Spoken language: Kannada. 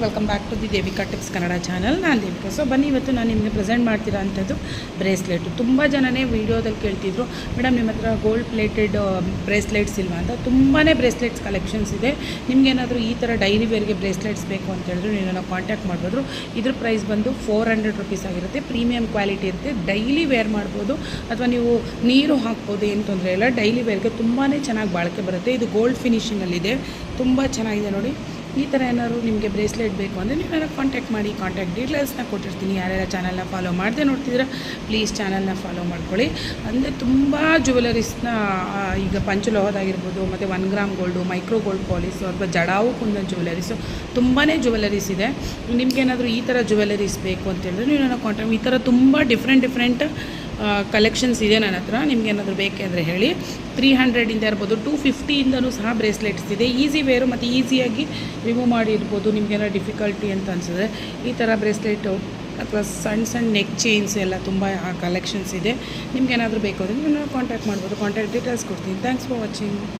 Welcome back to the Devika tips Kannada channel. ನಾನು ದೇವಿಕಾ. ಸೊ ಬನ್ನಿ, ಇವತ್ತು ನಾನು ನಿಮಗೆ ಪ್ರೆಸೆಂಟ್ ಮಾಡ್ತಿರೋ ಅಂಥದ್ದು ಬ್ರೇಸ್ಲೆಟು. ತುಂಬ ಜನನೇ ವೀಡಿಯೋದಲ್ಲಿ ಕೇಳ್ತಿದ್ರು, ಮೇಡಮ್ ನಿಮ್ಮ ಹತ್ರ ಗೋಲ್ಡ್ ಪ್ಲೇಟೆಡ್ ಬ್ರೇಸ್ಲೆಟ್ಸ್ ಇಲ್ವಾ ಅಂತ. ತುಂಬಾ ಬ್ರೇಸ್ಲೆಟ್ಸ್ ಕಲೆಕ್ಷನ್ಸ್ ಇದೆ. ನಿಮಗೇನಾದರೂ ಈ ಥರ ಡೈಲಿ ವೇರ್ಗೆ ಬ್ರೇಸ್ಲೆಟ್ಸ್ ಬೇಕು ಅಂತ ಹೇಳಿದ್ರು ನೀವು ಕಾಂಟ್ಯಾಕ್ಟ್ ಮಾಡ್ಬೋದು. ಇದ್ರ ಪ್ರೈಸ್ ಬಂದು 400 ರುಪೀಸ್ ಆಗಿರುತ್ತೆ. ಪ್ರೀಮಿಯಂ ಕ್ವಾಲಿಟಿ ಇರುತ್ತೆ. ಡೈಲಿ ವೇರ್ ಮಾಡ್ಬೋದು ಅಥವಾ ನೀವು ನೀರು ಹಾಕ್ಬೋದು, ಏನು ತೊಂದರೆ ಇಲ್ಲ. ಡೈಲಿ ವೇರ್ಗೆ ತುಂಬಾ ಚೆನ್ನಾಗಿ ಬಾಳಿಕೆ ಬರುತ್ತೆ. ಇದು ಗೋಲ್ಡ್ ಫಿನಿಷಿಂಗಲ್ಲಿದೆ, ತುಂಬ ಚೆನ್ನಾಗಿದೆ ನೋಡಿ. ಈ ಥರ ಏನಾದ್ರು ನಿಮಗೆ ಬ್ರೇಸ್ಲೆಟ್ ಬೇಕು ಅಂದರೆ ನೀವು ನನಗೆ ಕಾಂಟ್ಯಾಕ್ಟ್ ಮಾಡಿ. ಕಾಂಟ್ಯಾಕ್ಟ್ ಡೀಟೇಲ್ಸ್ನ ಕೊಟ್ಟಿರ್ತೀನಿ. ಯಾರ್ಯಾರ ಚಾನಲ್ನ ಫಾಲೋ ಮಾಡದೆ ನೋಡ್ತಿದ್ರೆ ಪ್ಲೀಸ್ ಚಾನಲ್ನ ಫಾಲೋ ಮಾಡ್ಕೊಳ್ಳಿ. ಅಂದರೆ ತುಂಬ ಜ್ಯುವೆಲರೀಸ್ನ ಈಗ ಪಂಚಲೋಹದಾಗಿರ್ಬೋದು, ಮತ್ತು 1 ಗ್ರಾಮ್ ಗೋಲ್ಡು, ಮೈಕ್ರೋ ಗೋಲ್ಡ್ ಪಾಲಿಸು ಅಥವಾ ಜಡಾವು ಕುಂದನ್ ಜ್ಯುವೆಲರೀಸು ತುಂಬಾ ಜ್ಯುವೆಲರೀಸ್ ಇದೆ. ನಿಮಗೇನಾದರೂ ಈ ಥರ ಜ್ಯುವೆಲರೀಸ್ ಬೇಕು ಅಂತ ಹೇಳಿದ್ರೆ ನೀವು ನನಗೆ ಕಾಂಟ್ಯಾಕ್ಟ್. ಈ ಥರ ತುಂಬ ಡಿಫ್ರೆಂಟ್ ಕಲೆಕ್ಷನ್ಸ್ ಇದೆ ನನ್ನ ಹತ್ರ. ನಿಮ್ಗೇನಾದರೂ ಬೇಕೆಂದರೆ ಹೇಳಿ. 300ಇಂದ ಇರ್ಬೋದು, 250ಇಂದನೂ ಸಹ ಬ್ರೇಸ್ಲೆಟ್ಸ್ ಇದೆ. ಈಸಿ ವೇರು ಮತ್ತು ಈಸಿಯಾಗಿ ರಿಮೂವ್ ಮಾಡಿರ್ಬೋದು. ನಿಮಗೇನಾದ್ರು ಡಿಫಿಕಲ್ಟಿ ಅಂತ ಅನಿಸಿದ್ರೆ ಈ ಥರ ಬ್ರೇಸ್ಲೆಟು ಅಥವಾ ಸಣ್ಣ ನೆಕ್ ಚೈನ್ಸ್ ಎಲ್ಲ ತುಂಬ ಕಲೆಕ್ಷನ್ಸ್ ಇದೆ. ನಿಮ್ಗೇನಾದರೂ ಬೇಕು ಅಂದರೆ ನೀವು ಕಾಂಟ್ಯಾಕ್ಟ್ ಮಾಡ್ಬೋದು. ಕಾಂಟ್ಯಾಕ್ಟ್ ಡೀಟೇಲ್ಸ್ ಕೊಡ್ತೀನಿ. Thanks for watching.